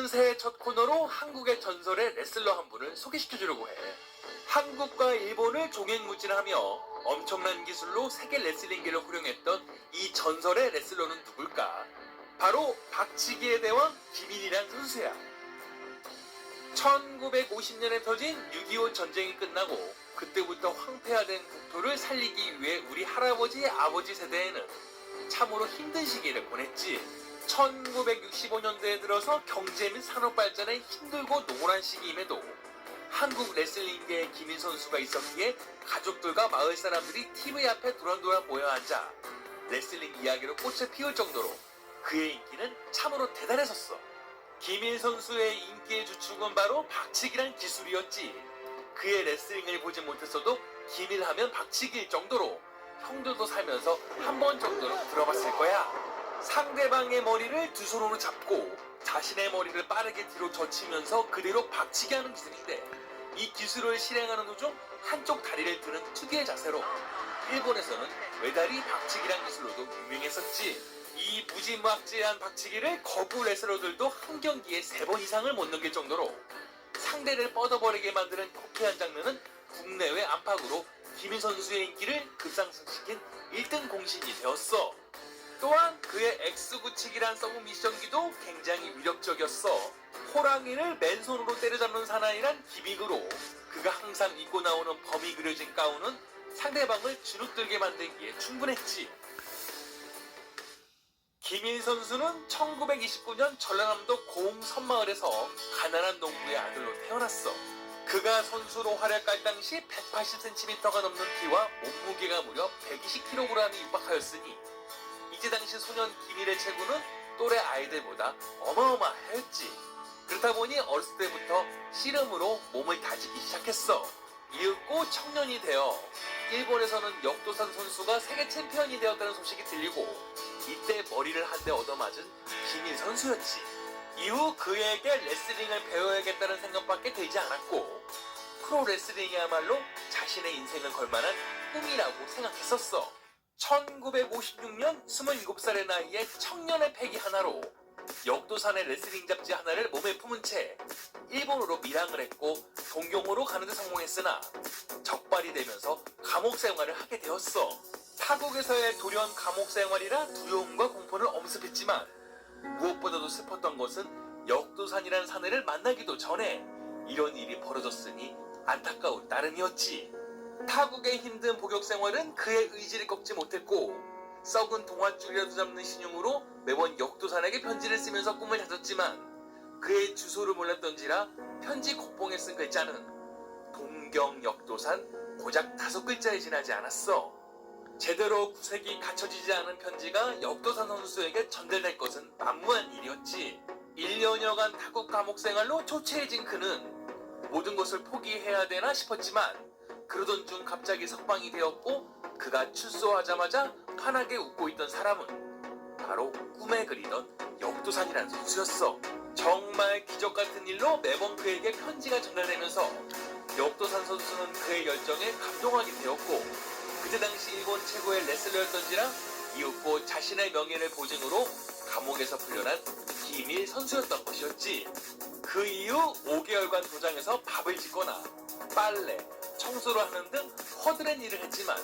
새해 첫 코너로 한국의 전설의 레슬러 한 분을 소개시켜주려고 해. 한국과 일본을 종횡무진하며 엄청난 기술로 세계 레슬링계를 호령했던 이 전설의 레슬러는 누굴까? 바로 박치기의 대왕 김일이란 선수야. 1950년에 터진 6.25 전쟁이 끝나고 그때부터 황폐화된 국토를 살리기 위해 우리 할아버지 아버지 세대에는 참으로 힘든 시기를 보냈지. 1965년대에 들어서 경제 및 산업 발전에 힘들고 노곤한 시기임에도 한국 레슬링계의 김일 선수가 있었기에 가족들과 마을 사람들이 TV 앞에 도란도란 모여 앉아 레슬링 이야기로 꽃을 피울 정도로 그의 인기는 참으로 대단했었어. 김일 선수의 인기의 주축은 바로 박치기란 기술이었지. 그의 레슬링을 보지 못했어도 김일 하면 박치기일 정도로 형들도 살면서 한 번 정도는 들어봤을 거야. 상대방의 머리를 두 손으로 잡고 자신의 머리를 빠르게 뒤로 젖히면서 그대로 박치기 하는 기술인데, 이 기술을 실행하는 도중 한쪽 다리를 드는 특유의 자세로 일본에서는 외다리 박치기란 기술로도 유명했었지. 이 무지막지한 박치기를 거부 레슬러들도 한 경기에 3번 이상을 못 넘길 정도로 상대를 뻗어버리게 만드는 코쾌한 장면은 국내외 안팎으로 김일 선수의 인기를 급상승시킨 1등 공신이 되었어. 또한 그의 X9치기란 서브 미션기도 굉장히 위력적이었어. 호랑이를 맨손으로 때려잡는 사나이란 기믹으로 그가 항상 입고 나오는 범이 그려진 가운은 상대방을 주눅들게 만들기에 충분했지. 김일 선수는 1929년 전라남도 고흥 섬마을에서 가난한 농부의 아들로 태어났어. 그가 선수로 활약할 당시 180cm가 넘는 키와 몸무게가 무려 120kg이 육박하였으니 이제 당시 소년 김일의 체구는 또래 아이들보다 어마어마했지. 그렇다 보니 어렸을 때부터 씨름으로 몸을 다지기 시작했어. 이윽고 청년이 되어 일본에서는 역도산 선수가 세계 챔피언이 되었다는 소식이 들리고 이때 머리를 한 대 얻어맞은 김일 선수였지. 이후 그에게 레슬링을 배워야겠다는 생각밖에 들지 않았고 프로레슬링이야말로 자신의 인생을 걸만한 꿈이라고 생각했었어. 1956년 27살의 나이에 청년의 패기 하나로 역도산의 레슬링 잡지 하나를 몸에 품은 채 일본으로 밀항을 했고 동경으로 가는 데 성공했으나 적발이 되면서 감옥 생활을 하게 되었어. 타국에서의 돌연 감옥 생활이라 두려움과 공포를 엄습했지만 무엇보다도 슬펐던 것은 역도산이란 사내를 만나기도 전에 이런 일이 벌어졌으니 안타까울 따름이었지. 타국의 힘든 복역 생활은 그의 의지를 꺾지 못했고 썩은 동아줄이라도 잡는 신용으로 매번 역도산에게 편지를 쓰면서 꿈을 다졌지만 그의 주소를 몰랐던지라 편지 곡봉에 쓴 글자는 동경 역도산 고작 5글자에 지나지 않았어. 제대로 구색이 갖춰지지 않은 편지가 역도산 선수에게 전달될 것은 만무한 일이었지. 1년여간 타국 감옥 생활로 초췌해진 그는 모든 것을 포기해야 되나 싶었지만 그러던 중 갑자기 석방이 되었고 그가 출소하자마자 환하게 웃고 있던 사람은 바로 꿈에 그리던 역도산이라는 선수였어. 정말 기적같은 일로 매번 그에게 편지가 전달되면서 역도산 선수는 그의 열정에 감동하게 되었고 그때 당시 일본 최고의 레슬러였던지라 이윽고 자신의 명예를 보증으로 감옥에서 풀려난 김일 선수였던 것이었지. 그 이후 5개월간 도장에서 밥을 짓거나 빨래, 청소를 하는 등 허드렛 일을 했지만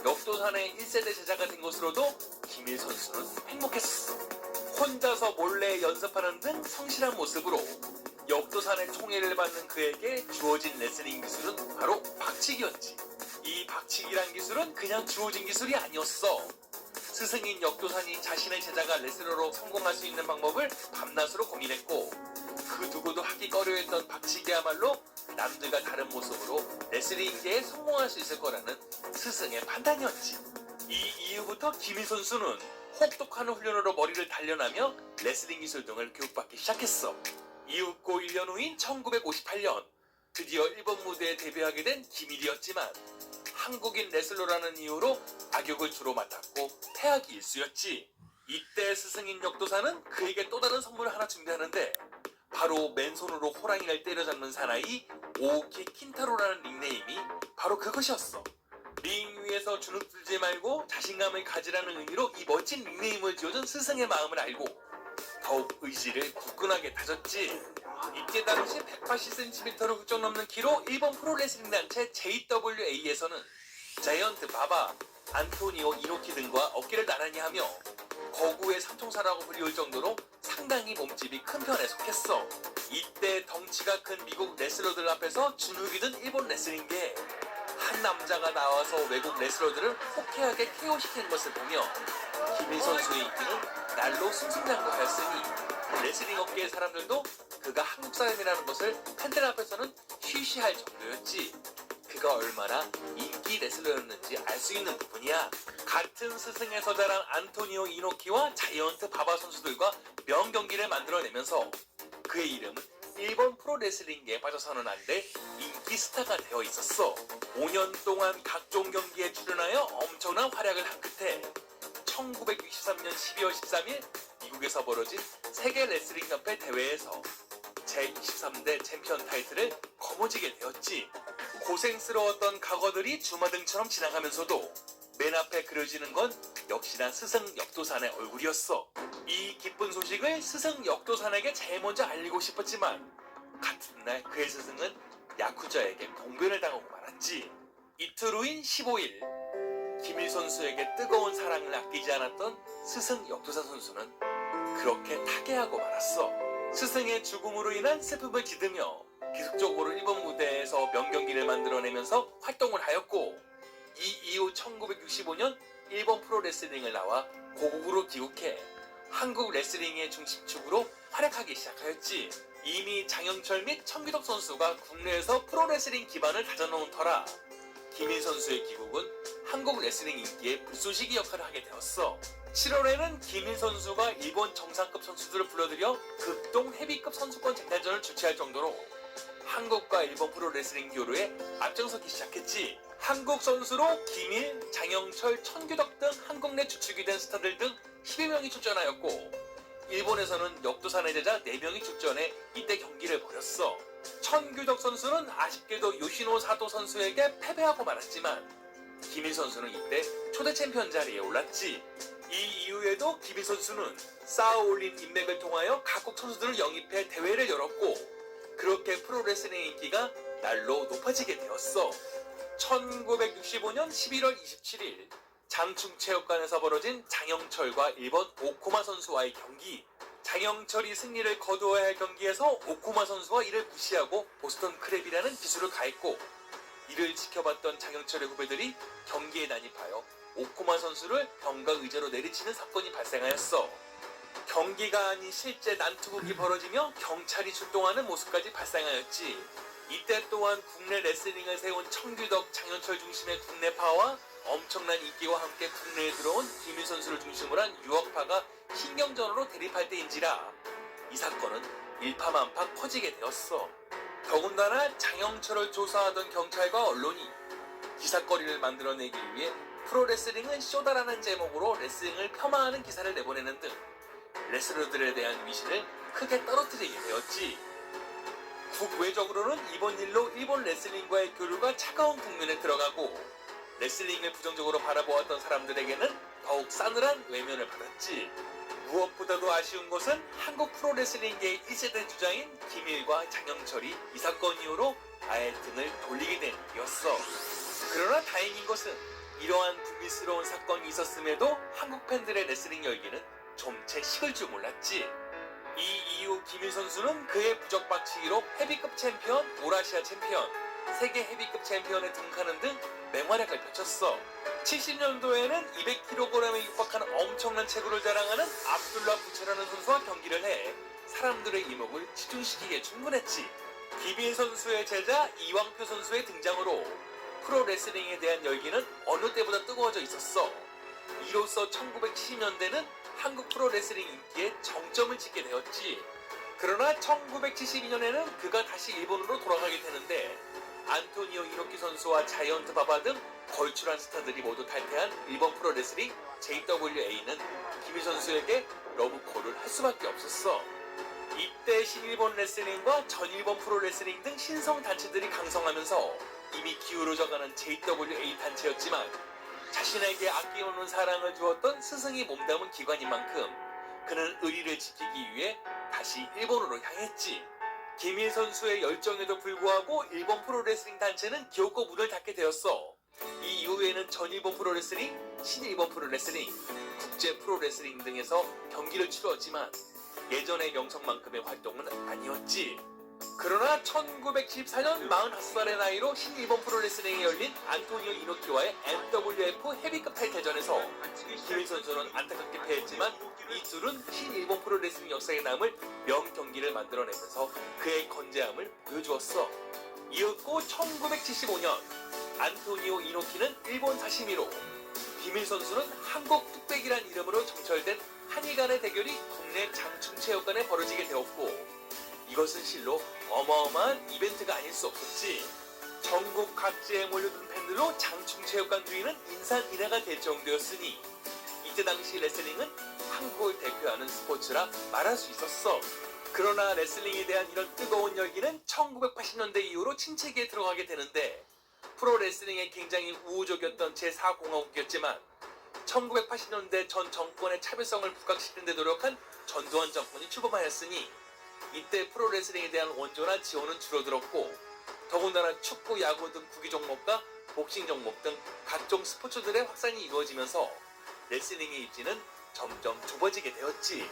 역도산의 1세대 제자가 된 것으로도 김일 선수는 행복했어. 혼자서 몰래 연습하는 등 성실한 모습으로 역도산의 총애를 받는 그에게 주어진 레슬링 기술은 바로 박치기였지. 이 박치기란 기술은 그냥 주어진 기술이 아니었어. 스승인 역도산이 자신의 제자가 레슬러로 성공할 수 있는 방법을 밤낮으로 고민했고 그 누구도 하기 꺼려했던 박치기야말로 남들과 다른 모습으로 레슬링계에 성공할 수 있을 거라는 스승의 판단이었지. 이 이후부터 김일 선수는 혹독한 훈련으로 머리를 단련하며 레슬링 기술 등을 교육받기 시작했어. 이윽고 1년 후인 1958년 드디어 일본 무대에 데뷔하게 된 김일이었지만 한국인 레슬러라는 이유로 악역을 주로 맡았고 패하기 일쑤였지. 이때 스승인 역도사는 그에게 또 다른 선물을 하나 준비하는데 바로 맨손으로 호랑이를 때려잡는 사나이 오오키 킨타로라는 닉네임이 바로 그것이었어. 링 위에서 주눅들지 말고 자신감을 가지라는 의미로 이 멋진 닉네임을 지어준 스승의 마음을 알고 더욱 의지를 굳건하게 다졌지. 이때 당시 180cm를 훌쩍 넘는 키로 일본 프로레슬링 단체 JWA에서는 자이언트 바바, 안토니오 이노키 등과 어깨를 나란히 하며 거구의 삼총사라고 불리울 정도로 상당히 몸집이 큰 편에 속했어. 이때 덩치가 큰 미국 레슬러들 앞에서 주눅이 든 일본 레슬링계에 한 남자가 나와서 외국 레슬러들을 호쾌하게 KO시키는 것을 보며 김일 선수의 인기는 날로 승승장구하였으니 레슬링 업계의 사람들도 그가 한국 사람이라는 것을 팬들 앞에서는 쉬쉬할 정도였지. 그가 얼마나 인기 레슬러였는지 알 수 있는 부분이야. 같은 스승에서 자란 안토니오 이노키와 자이언트 바바 선수들과 명경기를 만들어내면서 그의 이름은 일본 프로레슬링계에 빠져서는 안 될 인기 스타가 되어 있었어. 5년 동안 각종 경기에 출연하여 엄청난 활약을 한 끝에 1963년 12월 13일 미국에서 벌어진 세계 레슬링 협회 대회에서 제23대 챔피언 타이틀을 거머쥐게 되었지. 고생스러웠던 과거들이 주마등처럼 지나가면서도 맨 앞에 그려지는 건 역시나 스승 역도산의 얼굴이었어. 이 기쁜 소식을 스승 역도산에게 제일 먼저 알리고 싶었지만 같은 날 그의 스승은 야쿠자에게 봉변을 당하고 말았지. 이틀 후인 15일 김일 선수에게 뜨거운 사랑을 아끼지 않았던 스승 역도산 선수는 그렇게 타계하고 말았어. 스승의 죽음으로 인한 슬픔을 지으며 계속적으로 일본 무대에서 명경기를 만들어내면서 활동을 하였고, 이 이후 1965년 일본 프로레슬링을 나와 고국으로 귀국해 한국 레슬링의 중심축으로 활약하기 시작하였지. 이미 장영철 및 청기덕 선수가 국내에서 프로레슬링 기반을 다져놓은 터라 김일 선수의 귀국은 한국 레슬링 인기에 불쏘시개 역할을 하게 되었어. 7월에는 김일 선수가 일본 정상급 선수들을 불러들여 극동 헤비급 선수권 쟁탈전을 주최할 정도로 한국과 일본 프로레슬링 교류에 앞장서기 시작했지. 한국 선수로 김일, 장영철, 천규덕 등 한국 내 주축이 된 스타들 등 12명이 출전하였고, 일본에서는 역도산의 제자 4명이 출전해 이때 경기를 벌였어. 천규덕 선수는 아쉽게도 요시노 사도 선수에게 패배하고 말았지만 김일 선수는 이때 초대 챔피언 자리에 올랐지. 이 이후에도 김일 선수는 쌓아 올린 인맥을 통하여 각국 선수들을 영입해 대회를 열었고, 그렇게 프로레슬링 인기가 날로 높아지게 되었어. 1965년 11월 27일 장충체육관에서 벌어진 장영철과 일본 오코마 선수와의 경기. 장영철이 승리를 거두어야 할 경기에서 오코마 선수가 이를 무시하고 보스턴 크랩이라는 기술을 가했고, 이를 지켜봤던 장영철의 후배들이 경기에 난입하여 오코마 선수를 병가 의자로 내리치는 사건이 발생하였어. 경기가 아닌 실제 난투극이 벌어지며 경찰이 출동하는 모습까지 발생하였지. 이때 또한 국내 레슬링을 세운 청규덕, 장현철 중심의 국내파와 엄청난 인기와 함께 국내에 들어온 김일 선수를 중심으로 한 유학파가 신경전으로 대립할 때인지라 이 사건은 일파만파 퍼지게 되었어. 더군다나 장영철을 조사하던 경찰과 언론이 기사거리를 만들어내기 위해 프로레슬링은 쇼다라는 제목으로 레슬링을 폄하하는 기사를 내보내는 등 레슬러들에 대한 위신을 크게 떨어뜨리게 되었지. 국외적으로는 이번 일로 일본 레슬링과의 교류가 차가운 국면에 들어가고, 레슬링을 부정적으로 바라보았던 사람들에게는 더욱 싸늘한 외면을 받았지. 무엇보다도 아쉬운 것은 한국 프로레슬링계의 1세대 주자인 김일과 장영철이 이 사건 이후로 아예 등을 돌리게 된 일이었어. 그러나 다행인 것은 이러한 불미스러운 사건이 있었음에도 한국 팬들의 레슬링 열기는 좀 채 식을 줄 몰랐지. 이 이후 김일 선수는 그의 부적박치기로 헤비급 챔피언, 오라시아 챔피언, 세계 헤비급 챔피언에 등극하는 등 맹활약을 펼쳤어. 70년도에는 200kg에 육박한 엄청난 체구를 자랑하는 압둘라 부체라는 선수와 경기를 해 사람들의 이목을 집중시키기에 충분했지. 김일 선수의 제자 이왕표 선수의 등장으로 프로레슬링에 대한 열기는 어느 때보다 뜨거워져 있었어. 이로써 1970년대는 한국 프로레슬링 인기에 정점을 찍게 되었지. 그러나 1972년에는 그가 다시 일본으로 돌아가게 되는데, 안토니오 이노키 선수와 자이언트 바바 등 걸출한 스타들이 모두 탈퇴한 일본 프로레슬링 JWA는 김일 선수에게 러브콜을 할 수밖에 없었어. 이때 신일본 레슬링과 전일본 프로레슬링 등 신성 단체들이 강성하면서 이미 기울어져가는 JWA 단체였지만, 자신에게 아낌없는 사랑을 주었던 스승이 몸담은 기관인 만큼 그는 의리를 지키기 위해 다시 일본으로 향했지. 김일 선수의 열정에도 불구하고 일본 프로레슬링 단체는 기어코 문을 닫게 되었어. 이 이후에는 전일본 프로레슬링, 신일본 프로레슬링, 국제 프로레슬링 등에서 경기를 치루었지만 예전의 명성만큼의 활동은 아니었지. 그러나 1974년 45살의 나이로 신일본 프로레슬링에 열린 안토니오 이노키와의 MWF 헤비급 타이틀전에서 김일 선수는 안타깝게 패했지만 이 둘은 신일본 프로레슬링 역사에 남을 명경기를 만들어내면서 그의 건재함을 보여주었어. 이었고 1975년 안토니오 이노키는 일본 사시미로, 김일 선수는 한국 뚝배기란 이름으로 정철된 한일 간의 대결이 국내 장충체육관에 벌어지게 되었고, 이것은 실로 어마어마한 이벤트가 아닐 수 없었지. 전국 각지에 몰려든 팬들로 장충체육관 주인은 인산인해가 될 정도였으니 이때 당시 레슬링은 한국을 대표하는 스포츠라 말할 수 있었어. 그러나 레슬링에 대한 이런 뜨거운 열기는 1980년대 이후로 침체기에 들어가게 되는데, 프로레슬링에 굉장히 우호적이었던 제4공화국이었지만 1980년대 전 정권의 차별성을 부각시키는 데 노력한 전두환 정권이 출범하였으니 이때 프로레슬링에 대한 원조나 지원은 줄어들었고, 더군다나 축구, 야구 등 구기 종목과 복싱 종목 등 각종 스포츠들의 확산이 이루어지면서 레슬링의 입지는 점점 좁아지게 되었지.